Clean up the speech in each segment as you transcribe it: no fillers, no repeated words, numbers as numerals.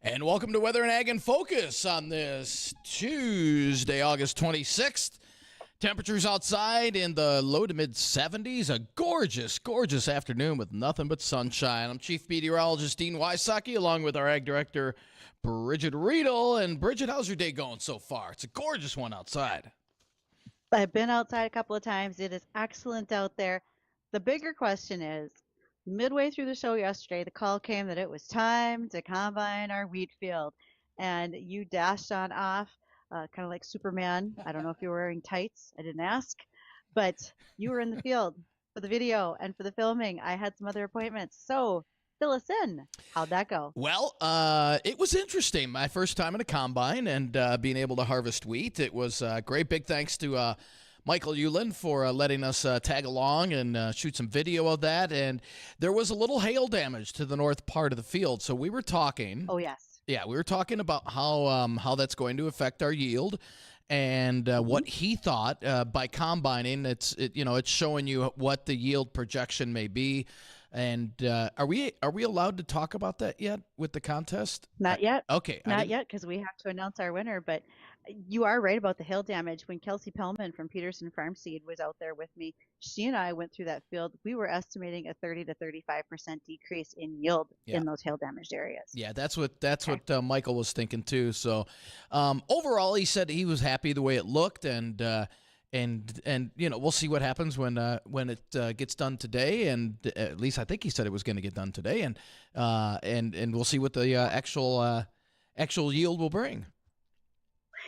And welcome to Weather and Ag in Focus on this Tuesday, August 26th. Temperatures outside in the low to mid 70s. A gorgeous, gorgeous afternoon with nothing but sunshine. I'm Chief Meteorologist Dean Wysocki along with our Ag Director Bridgette Readel. And Bridgette, how's your day going so far? It's a gorgeous one outside. I've been outside a couple of times. It is excellent out there. The bigger question is, midway through the show yesterday, the call came that it was time to combine our wheat field. And you dashed on off, kind of like Superman. I don't know if you were wearing tights. I didn't ask. But you were in the field for the video and for the filming. I had some other appointments. So fill us in. How'd that go? Well, it was interesting. My first time in a combine and being able to harvest wheat. It was great. Big thanks to Michael Euland for letting us tag along and shoot some video of that. And there was a little hail damage to the north part of the field. So we were talking. Oh, yes. Yeah, we were talking about how that's going to affect our yield. And what he thought by combining, it's showing you what the yield projection may be. And are we allowed to talk about that yet with the contest? Not yet. Okay. Not yet, because we have to announce our winner. But you are right about the hail damage. When Kelsey Pellman from Peterson Farm Seed was out there with me, she and I went through that field. We were estimating a 30 to 35% decrease in yield in those hail damaged areas. Yeah, that's what Michael was thinking too. So overall, he said he was happy the way it looked, and we'll see what happens when it gets done today. And at least I think he said it was going to get done today, and we'll see what the actual yield will bring.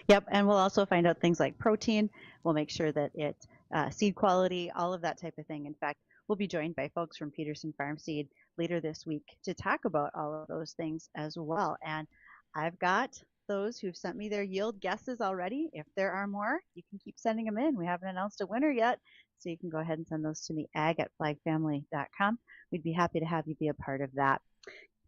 Yep, and we'll also find out things like protein. We'll make sure that it seed quality, all of that type of thing. In fact, we'll be joined by folks from Peterson Farm Seed later this week to talk about all of those things as well. And I've got those who've sent me their yield guesses already. If there are more, you can keep sending them in. We haven't announced a winner yet, so you can go ahead and send those to me, ag@flagfamily.com. We'd be happy to have you be a part of that.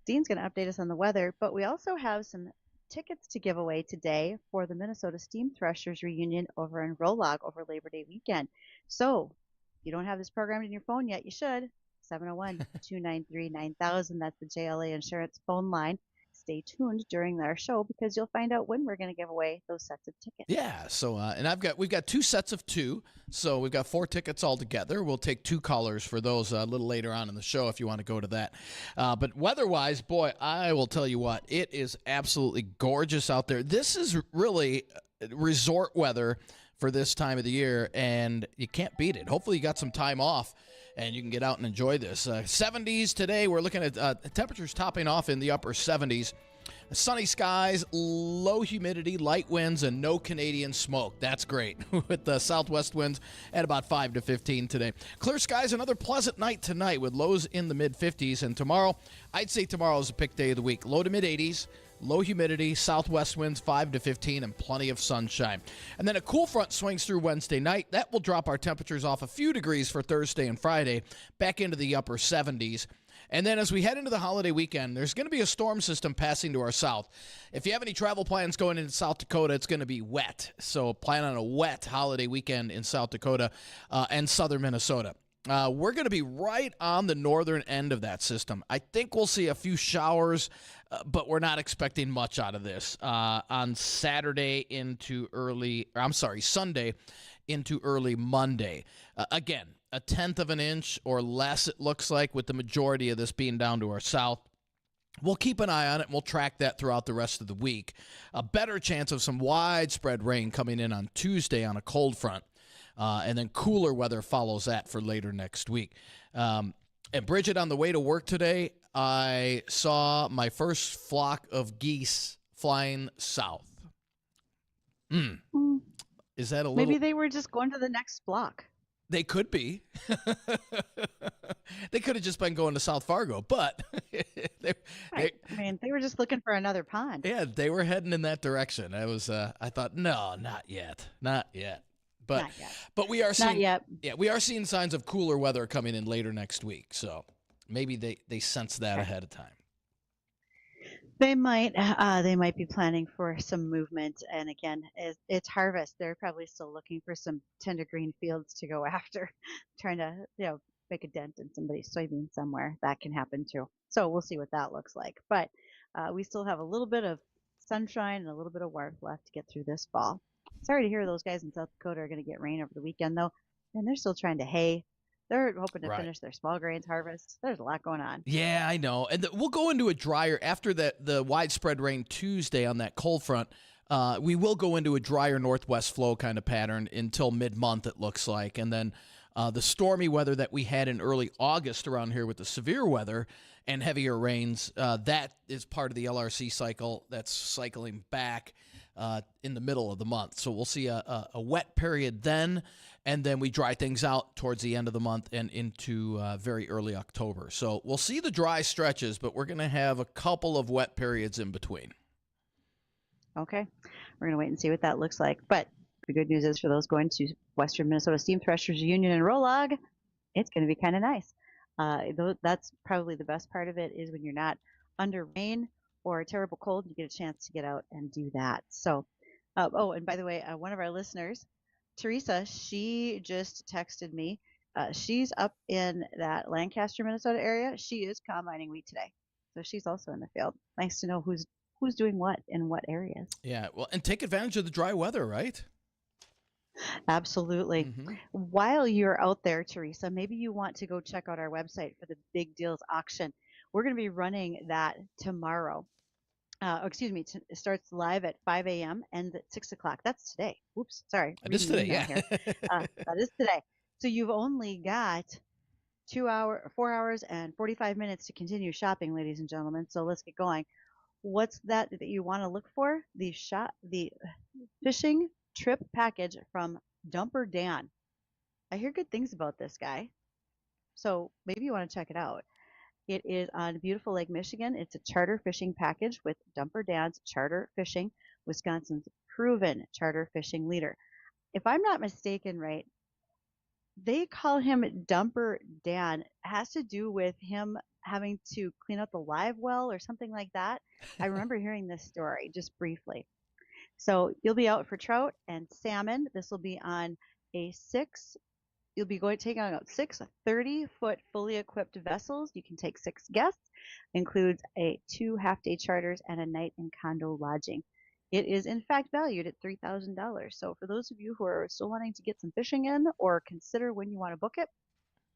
Dean's going to update us on the weather, but we also have some tickets to give away today for the Minnesota Steam Threshers reunion over in Rolog over Labor Day weekend. So if you don't have this programmed in your phone yet, you should. 701-293-9000. That's the JLA Insurance phone line. Stay tuned during our show because you'll find out when we're going to give away those sets of tickets. Yeah. So, and we've got two sets of two. So we've got 4 tickets all together. We'll take 2 callers for those a little later on in the show if you want to go to that. But weather-wise, boy, I will tell you what, it is absolutely gorgeous out there. This is really resort weather for this time of the year, and you can't beat it. Hopefully you got some time off and you can get out and enjoy this. 70s today. We're looking at temperatures topping off in the upper 70s. Sunny skies, low humidity, light winds, and no Canadian smoke. That's great with the southwest winds at about 5 to 15 today. Clear skies, another pleasant night tonight with lows in the mid-50s. And tomorrow, I'd say tomorrow is a pick day of the week. Low to mid-80s. Low humidity, southwest winds 5 to 15, and plenty of sunshine. And then a cool front swings through Wednesday night. That will drop our temperatures off a few degrees for Thursday and Friday, back into the upper 70s. And then as we head into the holiday weekend, there's going to be a storm system passing to our south. If you have any travel plans going into South Dakota, it's going to be wet. So plan on a wet holiday weekend in South Dakota and southern Minnesota. We're going to be right on the northern end of that system. I think we'll see a few showers, but we're not expecting much out of this on Sunday into early Monday. Again, a 1/10 of an inch or less, it looks like, with the majority of this being down to our south. We'll keep an eye on it, and we'll track that throughout the rest of the week. A better chance of some widespread rain coming in on Tuesday on a cold front. And then cooler weather follows that for later next week. And Bridgette, on the way to work today, I saw my first flock of geese flying south. Is that a little... Maybe they were just going to the next block. They could be. They could have just been going to South Fargo, but they were just looking for another pond. Yeah, they were heading in that direction. I thought, no, not yet. But we are seeing, not yet. Yeah, we are seeing signs of cooler weather coming in later next week. So maybe they sense that ahead of time. They might be planning for some movement. And again, it's harvest. They're probably still looking for some tender green fields to go after, trying to make a dent in somebody's soybean somewhere. That can happen too. So we'll see what that looks like. But we still have a little bit of sunshine and a little bit of warmth left to get through this fall. Sorry to hear those guys in South Dakota are going to get rain over the weekend, though, and they're still trying to hay. They're hoping to Right. finish their small grains harvest. There's a lot going on. Yeah, I know. And we'll go into a drier after the widespread rain Tuesday on that cold front. We will go into a drier northwest flow kind of pattern until mid-month, it looks like. And then the stormy weather that we had in early August around here with the severe weather and heavier rains, that is part of the LRC cycle that's cycling back in the middle of the month. So we'll see a wet period then, and then we dry things out towards the end of the month and into very early October. So we'll see the dry stretches, but we're going to have a couple of wet periods in between. Okay, we're going to wait and see what that looks like. But the good news is for those going to Western Minnesota Steam Threshers Union and Rolog, it's going to be kind of nice. That's probably the best part of it is when you're not under rain or a terrible cold, you get a chance to get out and do that. So, oh, and by the way, one of our listeners, Teresa, she just texted me. She's up in that Lancaster, Minnesota area. She is combining wheat today, so she's also in the field. Nice to know who's doing what in what areas. Yeah, well, and take advantage of the dry weather, right? Absolutely. Mm-hmm. While you're out there, Teresa, maybe you want to go check out our website for the Big Deals auction. We're going to be running that tomorrow. It starts live at 5 a.m. and at 6 o'clock. That's today. Oops, sorry. It is today, yeah. That is today. So you've only got 4 hours and 45 minutes to continue shopping, ladies and gentlemen. So let's get going. What's that you want to look for? The fishing trip package from Dumper Dan. I hear good things about this guy, so maybe you want to check it out. It is on beautiful Lake Michigan. It's a charter fishing package with Dumper Dan's Charter Fishing, Wisconsin's proven charter fishing leader. If I'm not mistaken, right, they call him Dumper Dan. It has to do with him having to clean out the live well or something like that. I remember hearing this story just briefly. So you'll be out for trout and salmon. This will be on a you'll be taking out 6 30-foot fully equipped vessels. You can take 6 guests, includes 2 half-day charters and a night in condo lodging. It is in fact valued at $3,000. So for those of you who are still wanting to get some fishing in or consider when you want to book it,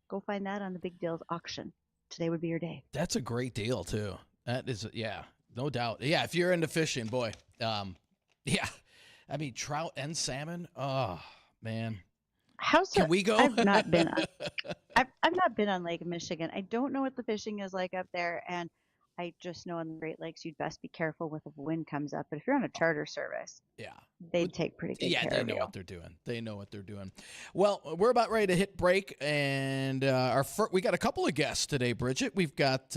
go find that on the Big Deals auction. Today would be your day. That's a great deal too. That is, yeah, no doubt. Yeah, if you're into fishing, boy, yeah, I mean trout and salmon. Oh man, can we go? I've not been on. I've not been on Lake Michigan. I don't know what the fishing is like up there, and I just know on the Great Lakes you'd best be careful if the wind comes up. But if you're on a charter service, Yeah, they'd take pretty good care of you. Yeah, they know what they're doing. They know what they're doing. Well, we're about ready to hit break, and we got a couple of guests today, Bridgette. We've got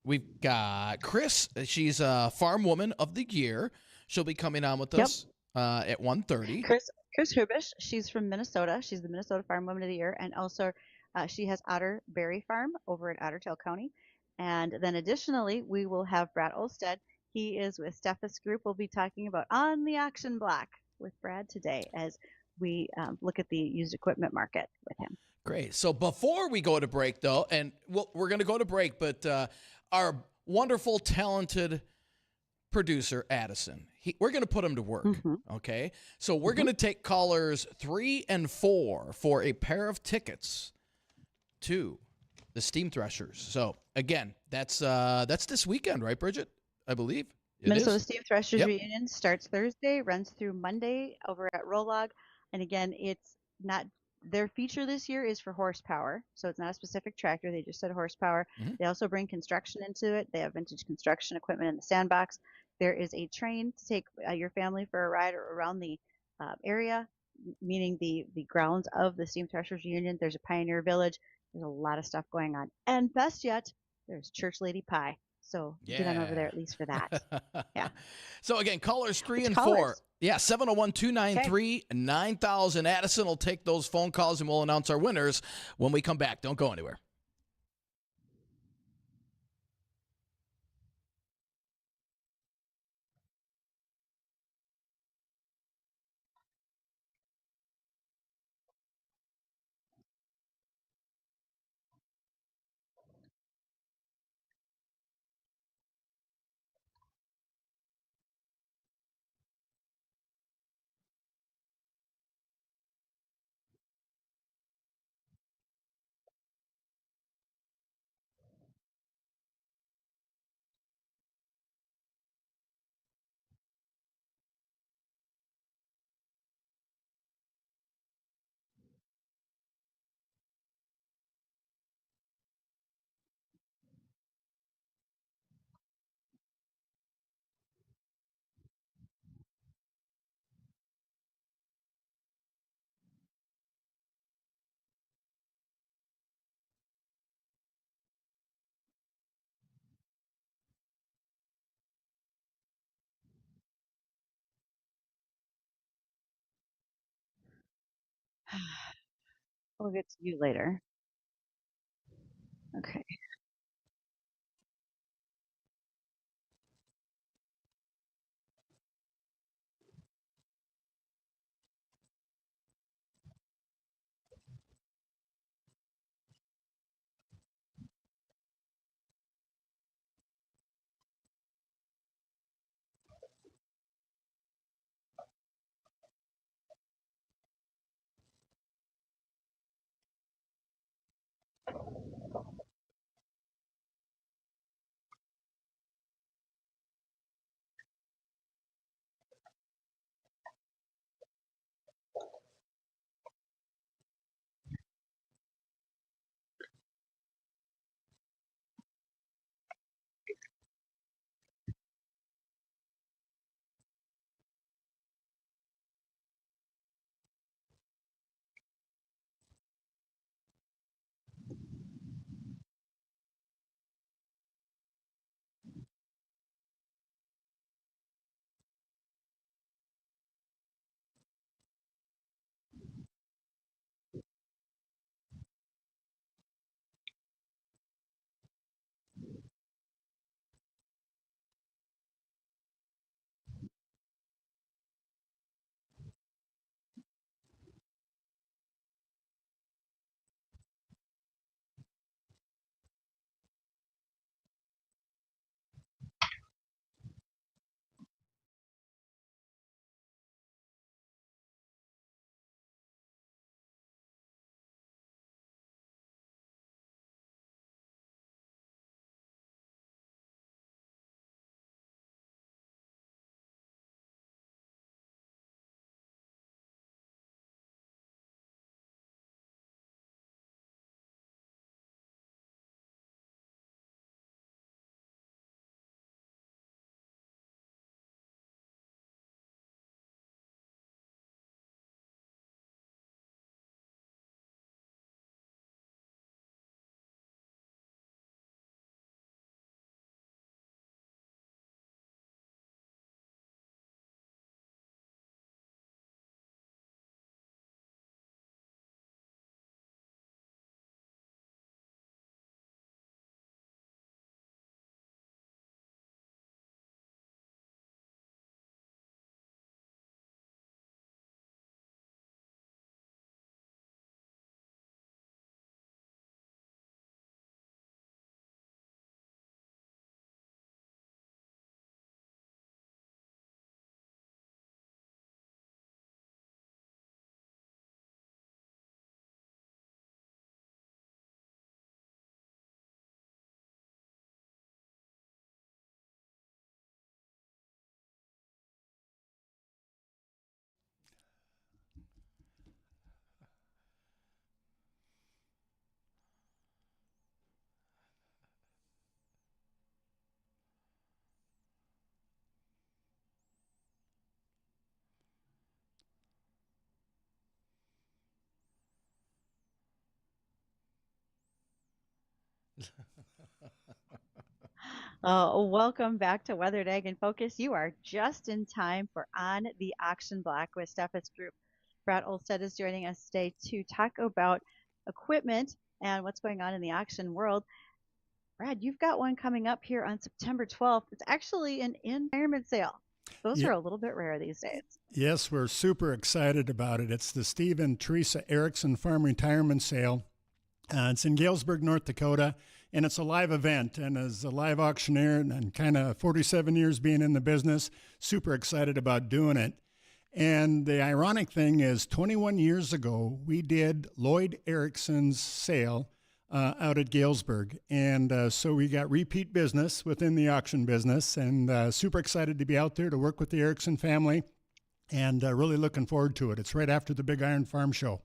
we've got Chris. She's a Farm Woman of the Year. She'll be coming on with us at 1:30. Chris Hubish. She's from Minnesota. She's the Minnesota Farm Woman of the Year, and also she has Otter Berry Farm over in Ottertail County. And then additionally, we will have Brad Olstead. He is with Steffes Group. We'll be talking about On the Auction Block with Brad today as we look at the used equipment market with him. Great. So before we go to break, though, and we're going to go to break, but our wonderful, talented producer, Addison, we're going to put him to work, okay? So we're going to take callers 3 and 4 for a pair of tickets to the Steam Threshers. So again, that's this weekend, right, Bridgette? I believe Minnesota Steam Threshers Reunion starts Thursday, runs through Monday over at Rolog, and again, it's not their feature this year is for horsepower, so it's not a specific tractor. They just said horsepower. They also bring construction into it. They have vintage construction equipment in the sandbox. There is a train to take your family for a ride around the area, meaning the grounds of the Steam Threshers Reunion. There's a Pioneer Village. There's a lot of stuff going on. And best yet, there's Church Lady Pie. So get on over there at least for that. Yeah. So again, callers 3 and 4. Yeah, 701-293-9000. Addison will take those phone calls and we'll announce our winners when we come back. Don't go anywhere. We'll get to you later. Okay. Welcome back to Weather Dag in Focus. You are just in time for On the Auction Block with Steffes Group. Brad Olstead is joining us today to talk about equipment and what's going on in the auction world. Brad, you've got one coming up here on September 12th. It's actually an in-retirement sale. Those are a little bit rare these days. Yes, we're super excited about it. It's the Steve and Teresa Erickson Farm Retirement Sale. It's in Galesburg, North Dakota, and it's a live event. And as a live auctioneer and kind of 47 years being in the business, super excited about doing it. And the ironic thing is 21 years ago, we did Lloyd Erickson's sale out at Galesburg. And so we got repeat business within the auction business, and super excited to be out there to work with the Erickson family, and really looking forward to it. It's right after the Big Iron Farm Show.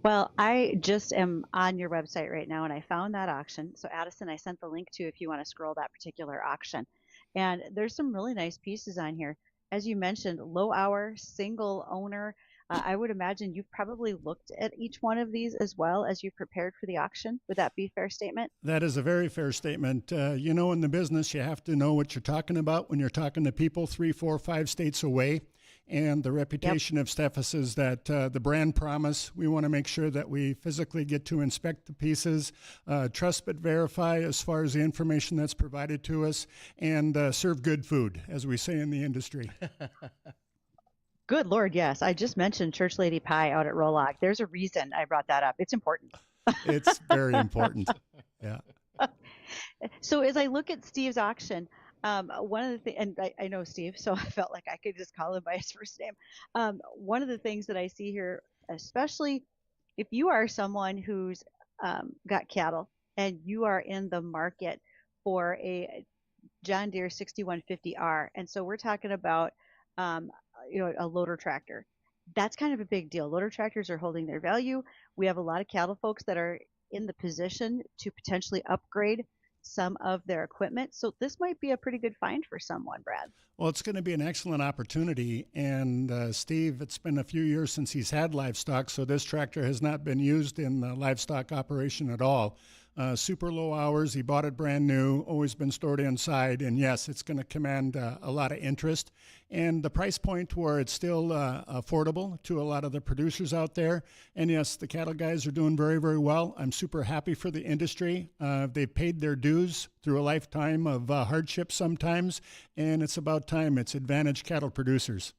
Well, I just am on your website right now and I found that auction. So Addison, I sent the link to if you want to scroll that particular auction. And there's some really nice pieces on here. As you mentioned, low hour, single owner. I would imagine you've probably looked at each one of these as well as you prepared for the auction. Would that be a fair statement? That is a very fair statement. You know, in the business, you have to know what you're talking about when you're talking to people 3, 4, 5 states away. And the reputation of Steffes is that the brand promise, we want to make sure that we physically get to inspect the pieces, trust but verify as far as the information that's provided to us, and serve good food, as we say in the industry. Good Lord, yes. I just mentioned Church Lady Pie out at Rolog. There's a reason I brought that up. It's important. It's very important. Yeah. So as I look at Steve's auction, one of the things, and I know Steve, so I felt like I could just call him by his first name. One of the things that I see here, especially if you are someone who's got cattle and you are in the market for a John Deere 6150R, and so we're talking about a loader tractor. That's kind of a big deal. Loader tractors are holding their value. We have a lot of cattle folks that are in the position to potentially upgrade some of their equipment. So this might be a pretty good find for someone, Brad. Well, it's going to be an excellent opportunity. And Steve, it's been a few years since he's had livestock, so this tractor has not been used in the livestock operation at all. Super low hours. He bought it brand new, always been stored inside. And yes, it's going to command a lot of interest. And the price point where it's still affordable to a lot of the producers out there. And yes, the cattle guys are doing very, very well. I'm super happy for the industry. They've paid their dues through a lifetime of hardship sometimes. And it's about time. It's advantaged cattle producers.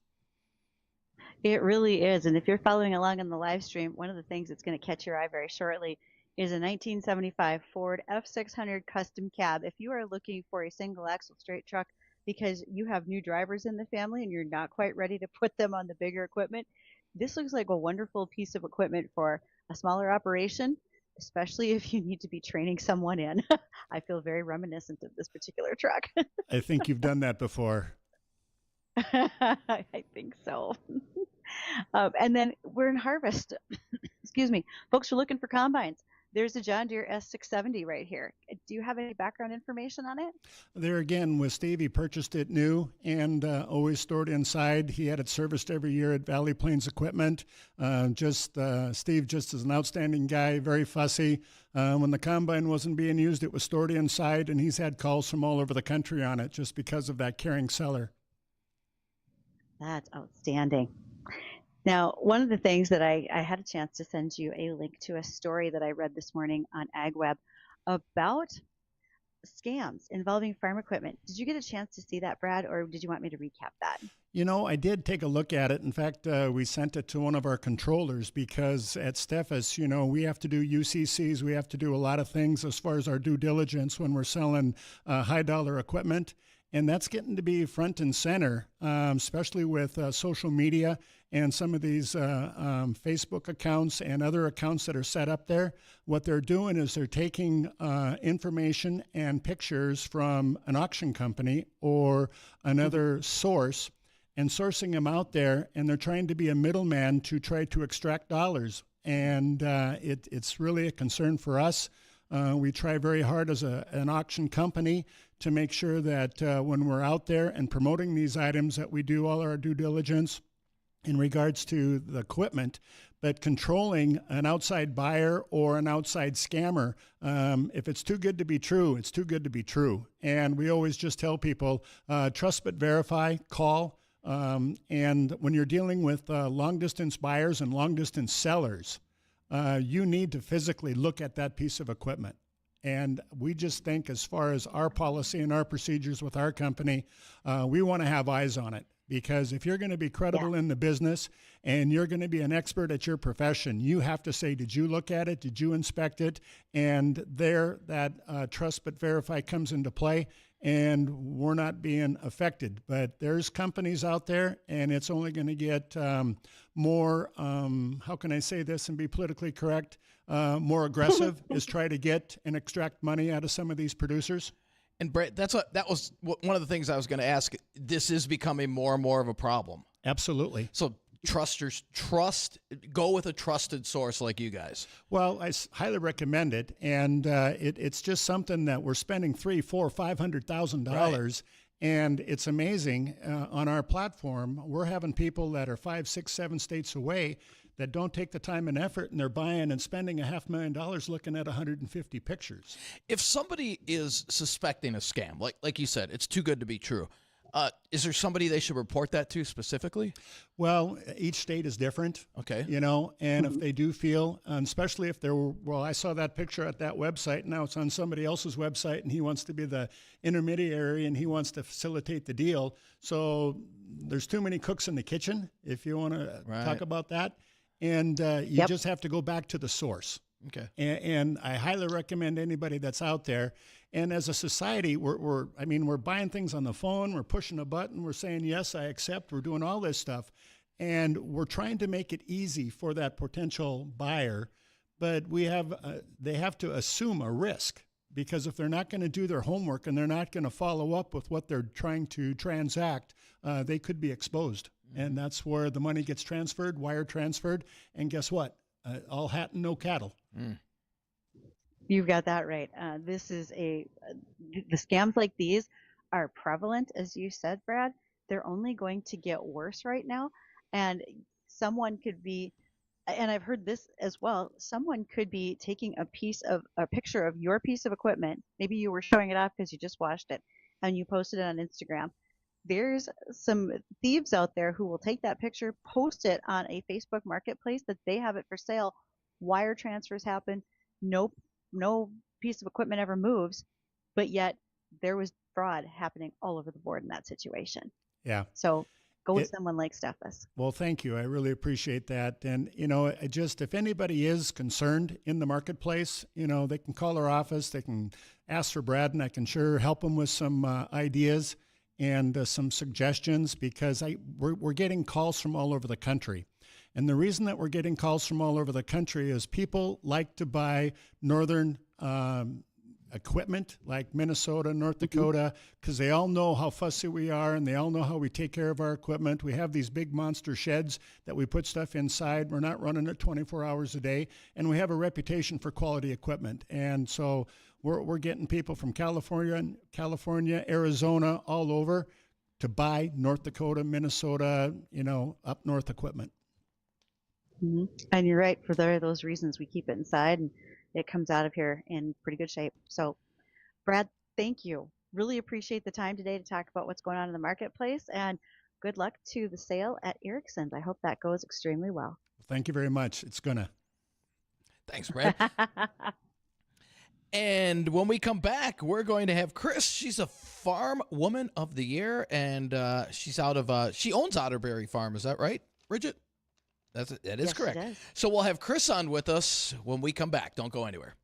It really is. And if you're following along on the live stream, one of the things that's going to catch your eye very shortly is a 1975 Ford F600 custom cab. If you are looking for a single axle straight truck because you have new drivers in the family and you're not quite ready to put them on the bigger equipment, this looks like a wonderful piece of equipment for a smaller operation, especially if you need to be training someone in. I feel very reminiscent of this particular truck. I think you've done that before. I think so. And then we're in harvest. Excuse me. Folks are looking for combines. There's a John Deere S670 right here. Do you have any background information on it? There again, with Steve, he purchased it new and always stored inside. He had it serviced every year at Valley Plains Equipment. Steve just is an outstanding guy, very fussy. When the combine wasn't being used, it was stored inside, and he's had calls from all over the country on it just because of that caring seller. That's outstanding. Now, one of the things that I had a chance to send you a link to a story that I read this morning on AgWeb about scams involving farm equipment. Did you get a chance to see that, Brad, or did you want me to recap that? You know, I did take a look at it. In fact, we sent it to one of our controllers because at Steffes, you know, we have to do UCCs. We have to do a lot of things as far as our due diligence when we're selling high-dollar equipment. And that's getting to be front and center, especially with social media and some of these Facebook accounts and other accounts that are set up there. What they're doing is they're taking information and pictures from an auction company or another source and sourcing them out there, and they're trying to be a middleman to try to extract dollars. And it's really a concern for us. We try very hard as an auction company to make sure that when we're out there and promoting these items that we do all our due diligence in regards to the equipment, but controlling an outside buyer or an outside scammer, if it's too good to be true, it's too good to be true. And we always just tell people, trust but verify, call. And when you're dealing with long-distance buyers and long-distance sellers, you need to physically look at that piece of equipment. And we just think as far as our policy and our procedures with our company, we want to have eyes on it. Because if you're going to be credible in the business and you're going to be an expert at your profession, you have to say, did you look at it? Did you inspect it? And there, that trust but verify comes into play, and we're not being affected. But there's companies out there, and it's only going to get more, how can I say this and be politically correct, more aggressive is try to get and extract money out of some of these producers. And Brett, that was one of the things I was going to ask. This is becoming more and more of a problem. Absolutely. So go with a trusted source like you guys. Well, I highly recommend it, and it's just something that we're spending $300,000-$500,000, and it's amazing. On our platform, we're having people that are 5, 6, 7 states away that don't take the time and effort, and they're buying and spending $500,000 looking at 150 pictures. If somebody is suspecting a scam, like you said, it's too good to be true. Is there somebody they should report that to specifically? Well, each state is different. Okay. And if they do feel, and especially if I saw that picture at that website, now it's on somebody else's website, and he wants to be the intermediary and he wants to facilitate the deal. So there's too many cooks in the kitchen, if you want to talk about that. And you just have to go back to the source. Okay. And I highly recommend anybody that's out there. And as a society, we're buying things on the phone, we're pushing a button, we're saying, yes, I accept, we're doing all this stuff. And we're trying to make it easy for that potential buyer. But they have to assume a risk, because if they're not going to do their homework and they're not going to follow up with what they're trying to transact, they could be exposed. And that's where the money gets transferred, wire transferred. And guess what? All hat and no cattle. You've got that right. The scams like these are prevalent, as you said, Brad. They're only going to get worse right now. And someone could be, and I've heard this as well, someone could be taking a picture of your piece of equipment. Maybe you were showing it off because you just washed it and you posted it on Instagram. There's some thieves out there who will take that picture, post it on a Facebook marketplace that they have it for sale. Wire transfers happen. No piece of equipment ever moves, but yet there was fraud happening all over the board in that situation. Yeah. So go with someone like Steffes. Well, thank you. I really appreciate that. And, if anybody is concerned in the marketplace, they can call our office, they can ask for Brad, and I can sure help them with some ideas and some suggestions, because we're getting calls from all over the country. And the reason that we're getting calls from all over the country is people like to buy northern equipment like Minnesota, North Dakota, because they all know how fussy we are and they all know how we take care of our equipment. We have these big monster sheds that we put stuff inside. We're not running it 24 hours a day, and we have a reputation for quality equipment. And so we're getting people from California, Arizona, all over to buy North Dakota, Minnesota, up north equipment. Mm-hmm. And you're right. For those reasons, we keep it inside, and it comes out of here in pretty good shape. So, Brad, thank you. Really appreciate the time today to talk about what's going on in the marketplace, and good luck to the sale at Erickson's. I hope that goes extremely well. Thank you very much. It's gonna. Thanks, Brad. And when we come back, we're going to have Chris. She's a Farm Woman of the Year, and she owns Otterberry Farm. Is that right, Bridgette? That is yes, correct. It is. So we'll have Chris on with us when we come back. Don't go anywhere.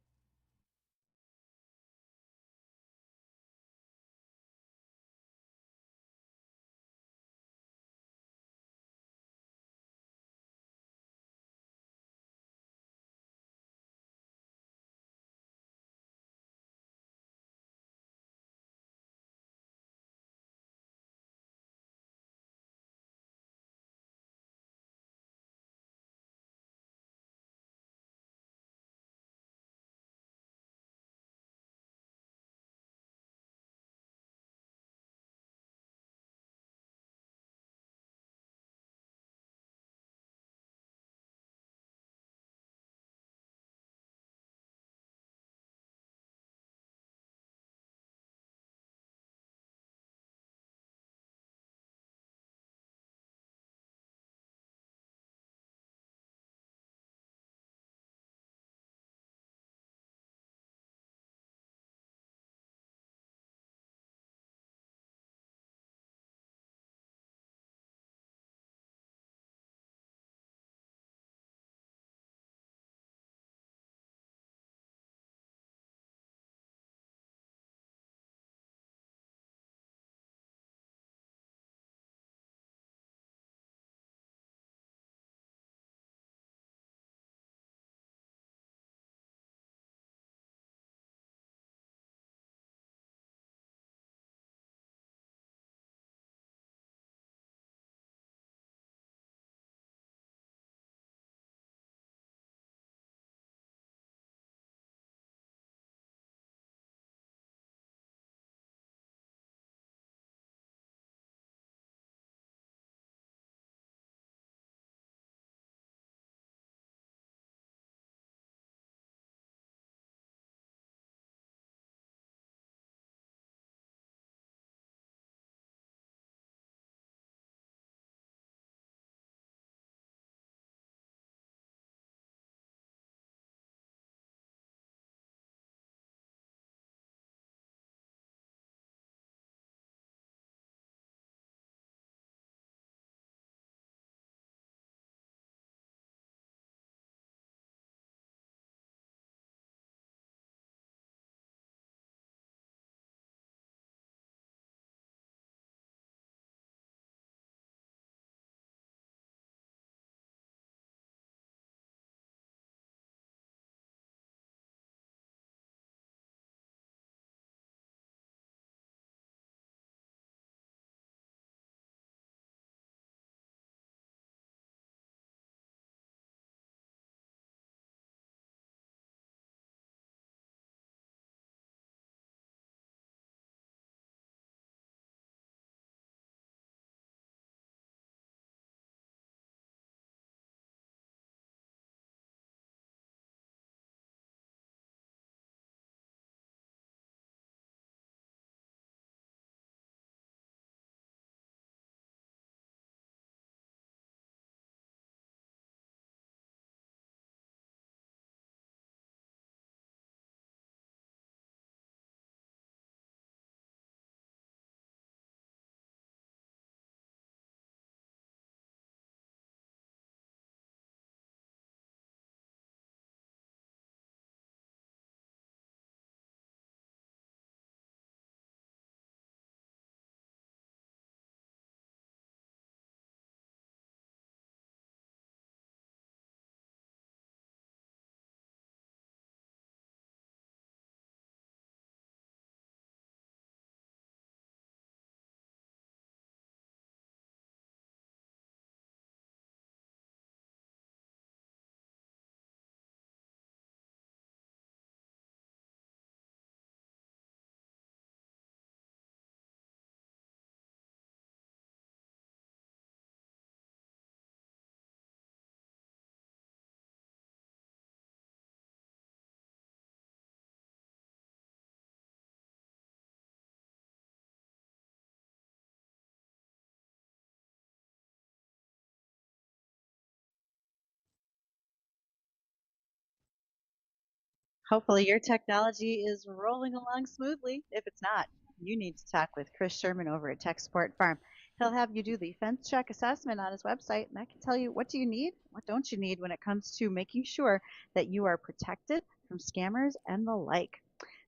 Hopefully your technology is rolling along smoothly. If it's not, you need to talk with Chris Sherman over at Tech Support Farm. He'll have you do the fence check assessment on his website, and I can tell you what do you need, what don't you need when it comes to making sure that you are protected from scammers and the like.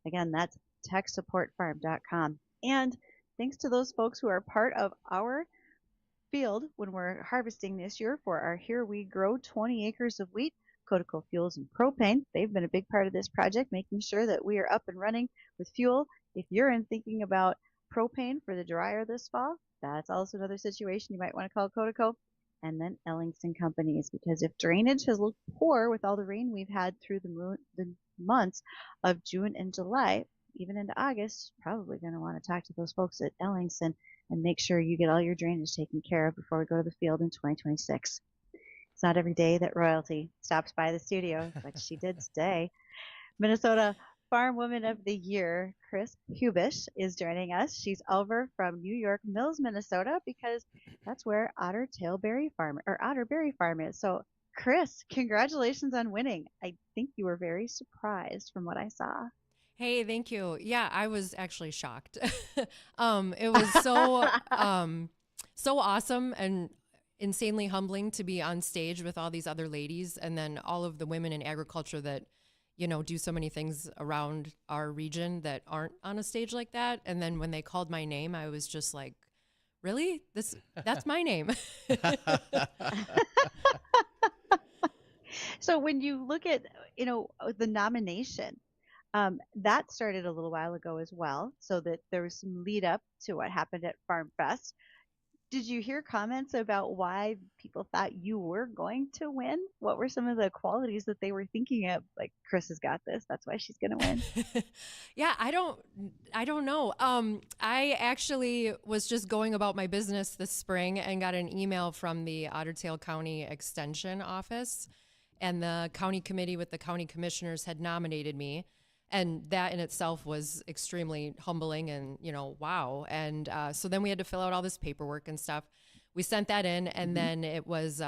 Again, that's techsupportfarm.com. And thanks to those folks who are part of our field when we're harvesting this year for our Here We Grow 20 acres of wheat, Codeco Fuels and Propane. They've been a big part of this project, making sure that we are up and running with fuel. If you're thinking about propane for the dryer this fall, that's also another situation you might want to call Codeco. And then Ellingson Companies, because if drainage has looked poor with all the rain we've had through the months of June and July, even into August, probably going to want to talk to those folks at Ellingson and make sure you get all your drainage taken care of before we go to the field in 2026. It's not every day that royalty stops by the studio, but she did today. Minnesota Farm Woman of the Year, Chris Hubish, is joining us. She's over from New York Mills, Minnesota, because that's where Otter Berry Farm is. So, Chris, congratulations on winning. I think you were very surprised from what I saw. Hey, thank you. Yeah, I was actually shocked. It was so awesome and insanely humbling to be on stage with all these other ladies, and then all of the women in agriculture that, do so many things around our region that aren't on a stage like that. And then when they called my name, I was just like, really? That's my name. So when you look at, the nomination, that started a little while ago as well, so that there was some lead up to what happened at Farm Fest. Did you hear comments about why people thought you were going to win? What were some of the qualities that they were thinking of? Like, Chris has got this. That's why she's going to win. Yeah, I don't know. I actually was just going about my business this spring and got an email from the Otter Tail County Extension Office, and the county committee with the county commissioners had nominated me. And that in itself was extremely humbling and, wow. And so then we had to fill out all this paperwork and stuff. We sent that in, and then it was,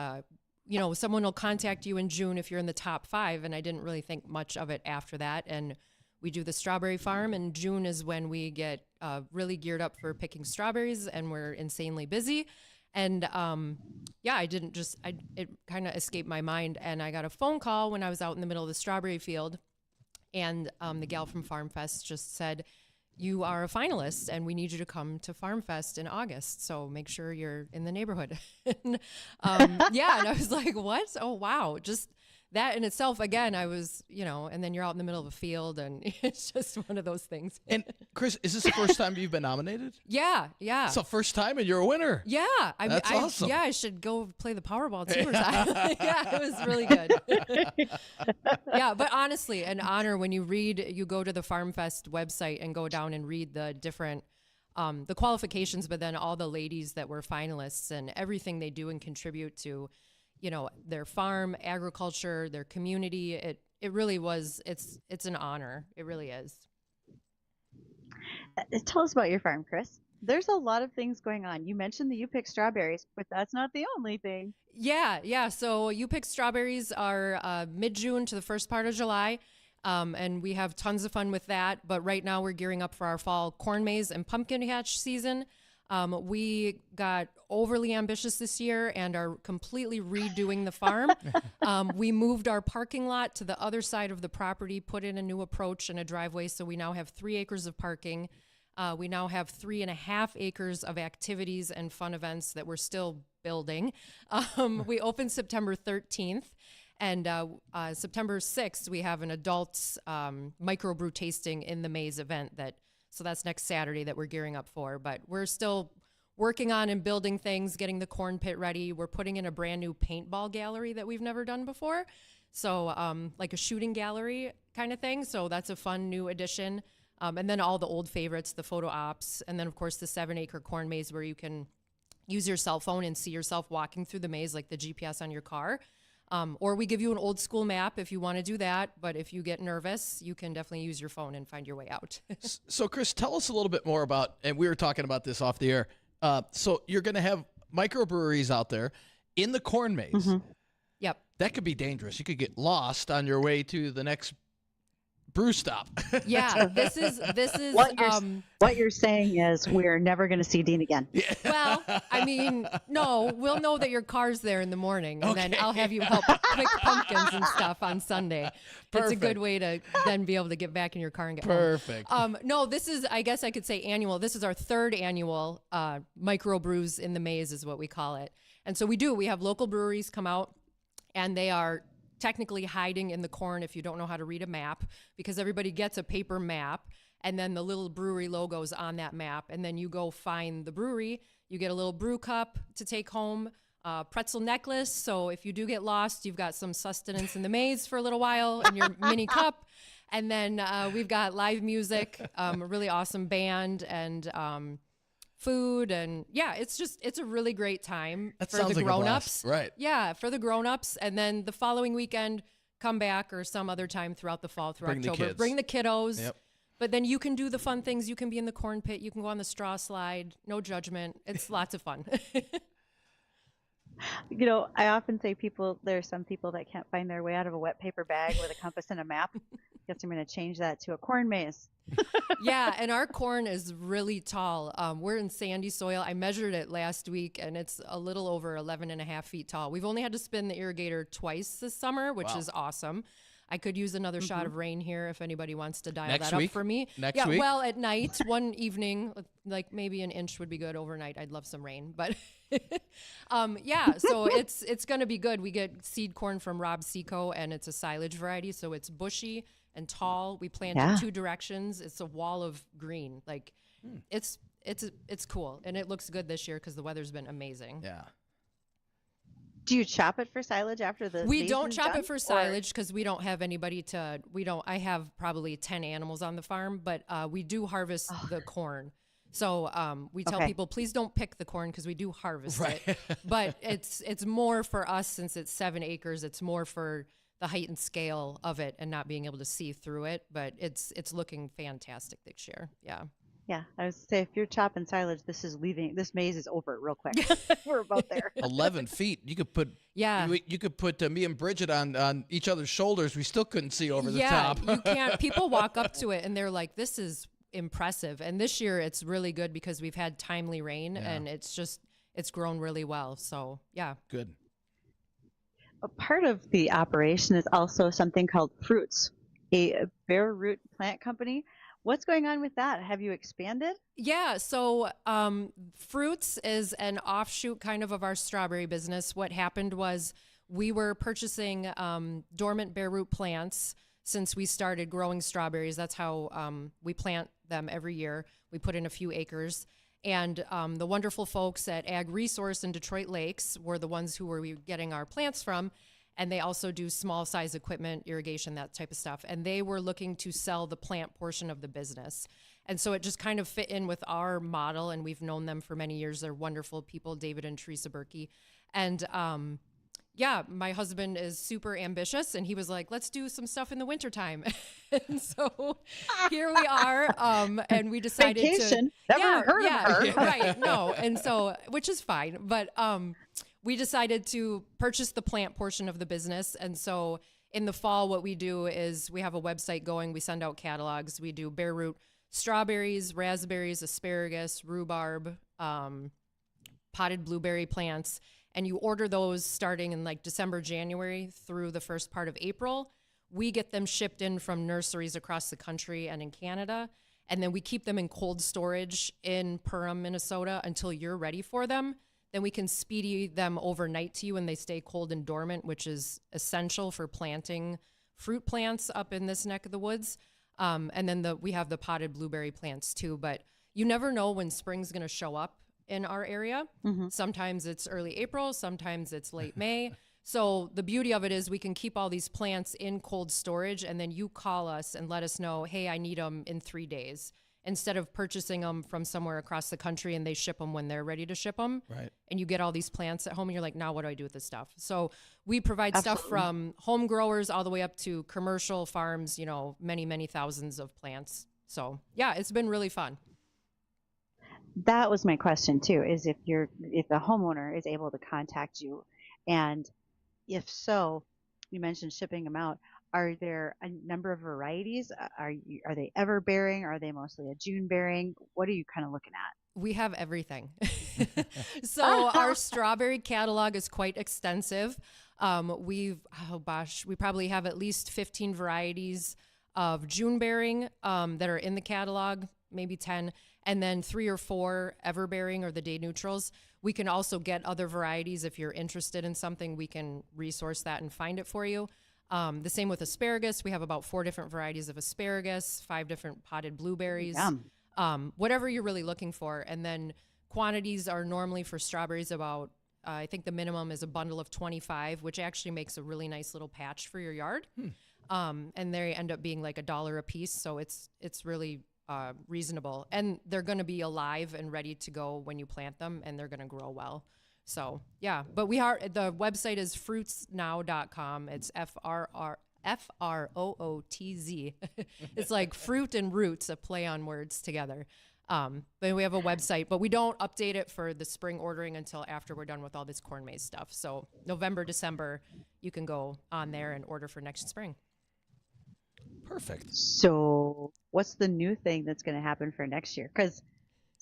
someone will contact you in June if you're in the top 5. And I didn't really think much of it after that. And we do the strawberry farm, and June is when we get really geared up for picking strawberries, and we're insanely busy. And it kind of escaped my mind. And I got a phone call when I was out in the middle of the strawberry field. And the gal from Farm Fest just said, you are a finalist and we need you to come to Farm Fest in August. So make sure you're in the neighborhood. And and I was like, what? Oh, wow. Just that in itself, again, I was, and then you're out in the middle of a field, and it's just one of those things. And Chris, is this the first time you've been nominated? Yeah. It's the first time and you're a winner. Yeah. That's awesome. Yeah, I should go play the Powerball too. Yeah, it was really good. Yeah, but honestly, an honor when you go to the Farm Fest website and go down and read the different the qualifications, but then all the ladies that were finalists and everything they do and contribute to, their farm, agriculture, their community. It really was, it's an honor. It really is. Tell us about your farm, Chris. There's a lot of things going on. You mentioned that you pick strawberries, but that's not the only thing. Yeah. So you pick strawberries are mid-June to the first part of July. And we have tons of fun with that. But right now we're gearing up for our fall corn maze and pumpkin hatch season. We got overly ambitious this year and are completely redoing the farm. We moved our parking lot to the other side of the property, put in a new approach and a driveway. So we now have 3 acres of parking. We now have 3.5 acres of activities and fun events that we're still building. We opened September 13th. And September 6th, we have an adults microbrew tasting in the maze event so that's next Saturday that we're gearing up for. But we're still working on and building things, getting the corn pit ready. We're putting in a brand new paintball gallery that we've never done before. So like a shooting gallery kind of thing. So that's a fun new addition. And then all the old favorites, the photo ops, and then of course the 7-acre corn maze where you can use your cell phone and see yourself walking through the maze like the GPS on your car. Or we give you an old school map if you want to do that. But if you get nervous, you can definitely use your phone and find your way out. So, Chris, tell us a little bit more about, and we were talking about this off the air. So you're going to have microbreweries out there in the corn maze. Mm-hmm. Yep. That could be dangerous. You could get lost on your way to the next brew stop. Yeah, this is What you're saying is we're never going to see Dean again. well, I mean, no, we'll know that your car's there in the morning, and then I'll have you help pick pumpkins and stuff on Sunday. It's a good way to then be able to get back in your car and get Perfect. home. No, this is, I guess I could say annual. This is our third annual microbrews in the maze is what we call it. And so we have local breweries come out, and they are technically hiding in the corn if you don't know how to read a map, because everybody gets a paper map and then the little brewery logo's on that map, and then you go find the brewery. You get a little brew cup to take home, pretzel necklace, so if you do get lost, you've got some sustenance in the maze for a little while in your mini cup. And then we've got live music, a really awesome band, and food, and it's a really great time for the grown-ups. Right. Yeah, for the grown-ups. And then the following weekend, come back, or some other time throughout the fall, through October. Bring the kiddos. Yep. But then you can do the fun things. You can be in the corn pit. You can go on the straw slide. No judgment. It's lots of fun. You know, I often say there are some people that can't find their way out of a wet paper bag with a compass and a map. Guess I'm going to change that to a corn maze. Yeah, and our corn is really tall. We're in sandy soil. I measured it last week, and it's a little over 11 and a half feet tall. We've only had to spin the irrigator twice this summer, which is awesome. I could use another shot of rain here if anybody wants to dial that up for me. Next week? Well, at night, one evening, like maybe an inch would be good overnight. I'd love some rain, but so it's going to be good. We get seed corn from Rob Seco, and it's a silage variety, so it's bushy and tall. We plant in two directions. It's a wall of green. Like it's cool, and it looks good this year because the weather's been amazing. Yeah. Do you chop it for silage after the We don't season's chop done, it for silage because we don't have anybody to. I have probably 10 animals on the farm, but we do harvest the corn. So we tell people, please don't pick the corn because we do harvest it. But it's more for us since it's 7 acres. It's more for the height and scale of it and not being able to see through it. But it's looking fantastic this year. Yeah. Yeah, I was say if you're chopping silage, this maze is over real quick. We're about there. 11 feet. You could put you could put me and Bridgette on each other's shoulders. We still couldn't see over the top. You can't. People walk up to it and they're like, "This is impressive." And this year it's really good because we've had timely rain and it's grown really well. So yeah, good. A part of the operation is also something called Fruits, a bare root plant company. What's going on with that? Have you expanded? Yeah, so Fruits is an offshoot kind of our strawberry business. What happened was we were purchasing dormant bare root plants since we started growing strawberries. That's how we plant them every year. We put in a few acres. And the wonderful folks at Ag Resource in Detroit Lakes were the ones who were getting our plants from. And they also do small size equipment, irrigation, that type of stuff. And they were looking to sell the plant portion of the business. And so it just kind of fit in with our model. And we've known them for many years. They're wonderful people, David and Teresa Berkey. And my husband is super ambitious. And he was like, let's do some stuff in the wintertime. And so here we are. And we decided Vacation. Never heard of her. Right. No. And so, which is fine. But we decided to purchase the plant portion of the business. And so in the fall, what we do is we have a website going. We send out catalogs. We do bare root strawberries, raspberries, asparagus, rhubarb, potted blueberry plants. And you order those starting in like December, January through the first part of April. We get them shipped in from nurseries across the country and in Canada. And then we keep them in cold storage in Perham, Minnesota until you're ready for them. Then we can speedy them overnight to you and they stay cold and dormant, which is essential for planting fruit plants up in this neck of the woods. And then we have the potted blueberry plants too, but you never know when spring's going to show up in our area. Mm-hmm. Sometimes it's early April, sometimes it's late May. So the beauty of it is we can keep all these plants in cold storage and then you call us and let us know, hey, I need them in 3 days. Instead of purchasing them from somewhere across the country and they ship them when they're ready to ship them. Right. And you get all these plants at home and you're like, now what do I do with this stuff? So we provide stuff from home growers all the way up to commercial farms, many, many thousands of plants. So yeah, it's been really fun. That was my question too, is if the homeowner is able to contact you, and if so, you mentioned shipping them out. Are there a number of varieties? Are they ever bearing? Are they mostly a June bearing? What are you kind of looking at? We have everything. So our strawberry catalog is quite extensive. We probably have at least 15 varieties of June bearing that are in the catalog, maybe 10, and then 3 or 4 ever bearing or the day neutrals. We can also get other varieties if you're interested in something. We can resource that and find it for you. The same with asparagus. We have about 4 different varieties of asparagus, 5 different potted blueberries. Yum. Whatever you're really looking for. And then quantities are normally for strawberries about, I think the minimum is a bundle of 25, which actually makes a really nice little patch for your yard. And they end up being like $1 a piece. So it's really reasonable. And they're going to be alive and ready to go when you plant them, and they're going to grow well. So yeah, but the website is fruitsnow.com. It's FROOTZ. It's like fruit and roots, a play on words together. But we have a website, but we don't update it for the spring ordering until after we're done with all this corn maze stuff. So November, December, you can go on there and order for next spring. Perfect. So what's the new thing that's going to happen for next year? Because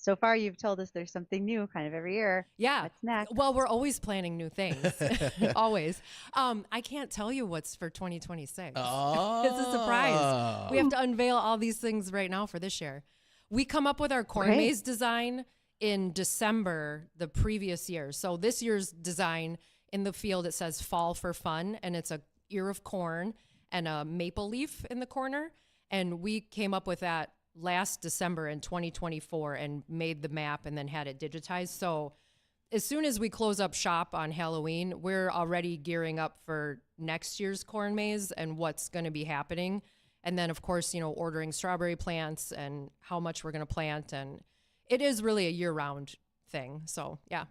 so far you've told us there's something new kind of every year. Yeah. What's next? Well, we're always planning new things. Always. I can't tell you what's for 2026. Oh. It's a surprise. We have to unveil all these things right now for this year. We come up with our corn maze design in December the previous year. So this year's design in the field, it says fall for fun, and it's a ear of corn and a maple leaf in the corner. And we came up with that last December in 2024 and made the map and then had it digitized. So as soon as we close up shop on Halloween, we're already gearing up for next year's corn maze and what's going to be happening. And then, of course, ordering strawberry plants and how much we're going to plant. And it is really a year-round thing. So, yeah.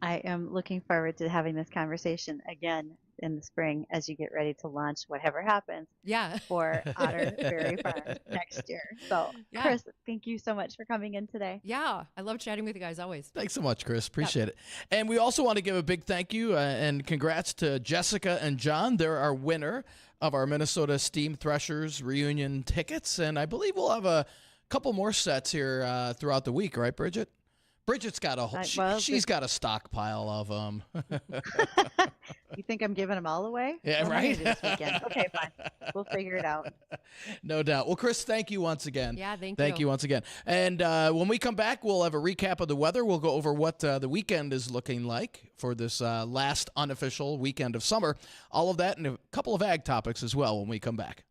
I am looking forward to having this conversation again in the spring as you get ready to launch whatever happens Yeah. for Otter Berry Farm next year. So, Yeah. Chris, thank you so much for coming in today. Yeah. I love chatting with you guys always. Thanks so much, Chris. Appreciate it. And we also want to give a big thank you and congrats to Jessica and John. They're our winner of our Minnesota Steam Threshers reunion tickets. And I believe we'll have a couple more sets here throughout the week, right, Bridgette? Bridgette's got a whole, she's got a stockpile of them. You think I'm giving them all away? Yeah, What am I right? gonna do this weekend? Okay, fine. We'll figure it out. No doubt. Well, Chris, thank you once again. Yeah, thank Thank you once again. And when we come back, we'll have a recap of the weather. We'll go over what the weekend is looking like for this last unofficial weekend of summer. All of that and a couple of ag topics as well when we come back.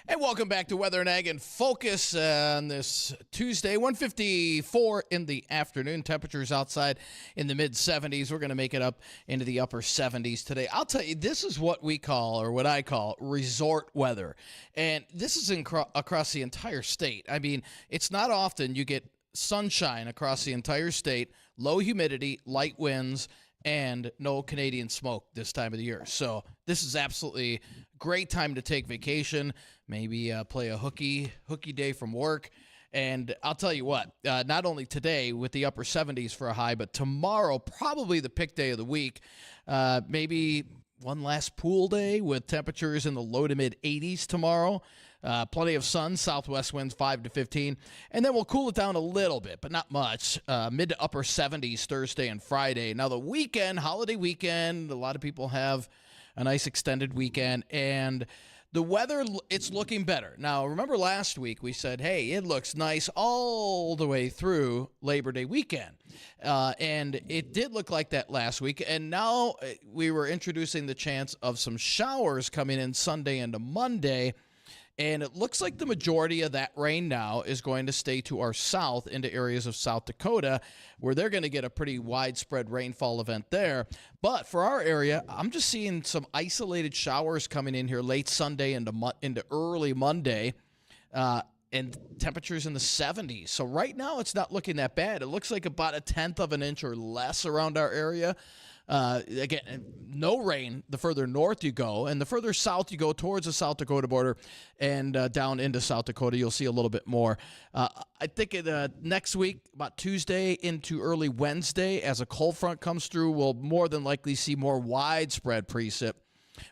And welcome back to Weather and Ag in Focus on this Tuesday, 1:54 in the afternoon. Temperatures outside in the mid-70s. We're going to make it up into the upper 70s today. I'll tell you, this is what we call, or what I call, resort weather. And this is across the entire state. I mean, it's not often you get sunshine across the entire state, low humidity, light winds, and no Canadian smoke this time of the year. So this is absolutely great time to take vacation, maybe play a hooky day from work. And I'll tell you what, not only today with the upper 70s for a high, but tomorrow, probably the pick day of the week, maybe one last pool day with temperatures in the low to mid 80s tomorrow. Plenty of sun, southwest winds 5 to 15. And then we'll cool it down a little bit, but not much. Mid to upper 70s Thursday and Friday. Now the weekend, holiday weekend, a lot of people have a nice extended weekend. And the weather, it's looking better. Now, remember last week we said, hey, it looks nice all the way through Labor Day weekend. And it did look like that last week. And now we were introducing the chance of some showers coming in Sunday into Monday. And it looks like the majority of that rain now is going to stay to our south into areas of South Dakota, where they're going to get a pretty widespread rainfall event there. But for our area, I'm just seeing some isolated showers coming in here late Sunday into early Monday, and temperatures in the 70s. So right now it's not looking that bad. It looks like about 1/10 of an inch or less around our area. Again, no rain the further north you go, and the further south you go towards the South Dakota border and down into South Dakota, you'll see a little bit more. I think next week, about Tuesday into early Wednesday, as a cold front comes through, we'll more than likely see more widespread precip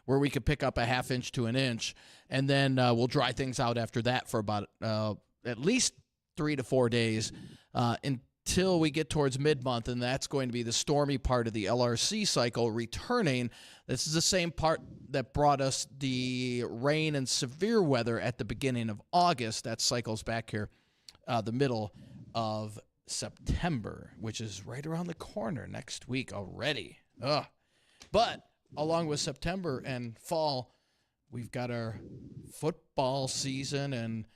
where we could pick up a 1/2 inch to an inch, and then we'll dry things out after that for about at least 3 to 4 days until we get towards mid-month, and that's going to be the stormy part of the LRC cycle returning. This is the same part that brought us the rain and severe weather at the beginning of August. That cycles back here the middle of September, which is right around the corner next week already. But along with September and fall, we've got our football season, and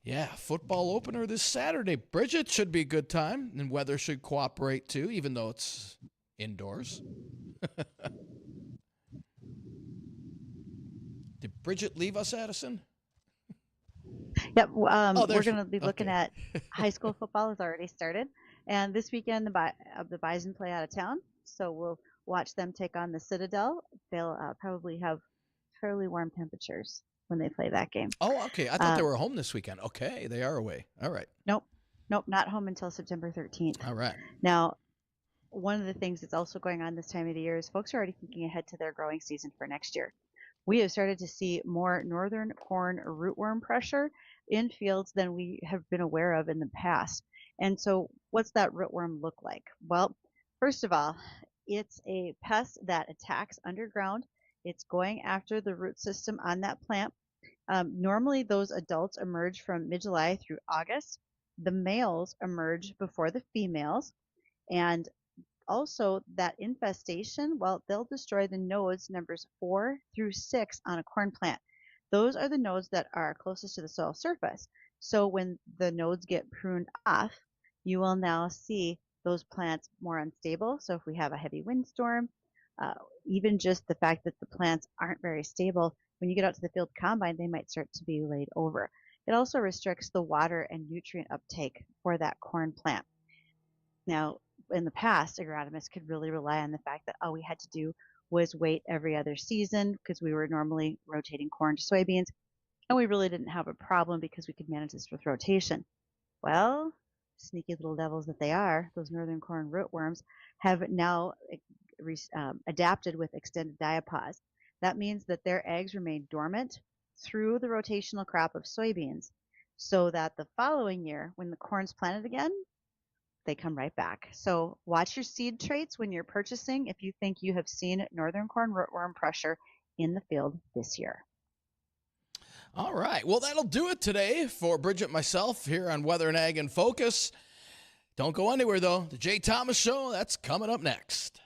yeah, football opener this Saturday. Bridgette should be a good time, and weather should cooperate too, even though it's indoors. Did Bridgette leave us, Addison? Yep. there We're she- going to be looking okay. at high school football has already started. And this weekend, the Bison play out of town. So we'll watch them take on the Citadel. They'll probably have fairly warm temperatures when they play that game. Oh, okay. I thought they were home this weekend. Okay, they are away. All right. Nope, not home until September 13th. All right. Now, one of the things that's also going on this time of the year is folks are already thinking ahead to their growing season for next year. We have started to see more northern corn rootworm pressure in fields than we have been aware of in the past. And so what's that rootworm look like? Well, first of all, it's a pest that attacks underground. It's going after the root system on that plant. Normally, those adults emerge from mid-July through August. The males emerge before the females. And also, that infestation, well, they'll destroy the nodes numbers 4 through 6 on a corn plant. Those are the nodes that are closest to the soil surface. So when the nodes get pruned off, you will now see those plants more unstable. So if we have a heavy windstorm, even just the fact that the plants aren't very stable, when you get out to the field combine, they might start to be laid over. It also restricts the water and nutrient uptake for that corn plant. Now, in the past, agronomists could really rely on the fact that all we had to do was wait every other season because we were normally rotating corn to soybeans, and we really didn't have a problem because we could manage this with rotation. Well, sneaky little devils that they are, those northern corn rootworms have now adapted with extended diapause. That means that their eggs remain dormant through the rotational crop of soybeans, so that the following year, when the corn's planted again, they come right back. So watch your seed traits when you're purchasing if you think you have seen northern corn rootworm pressure in the field this year. All right. Well, that'll do it today for Bridgette and myself here on Weather and Ag in Focus. Don't go anywhere, though. The Jay Thomas Show, that's coming up next.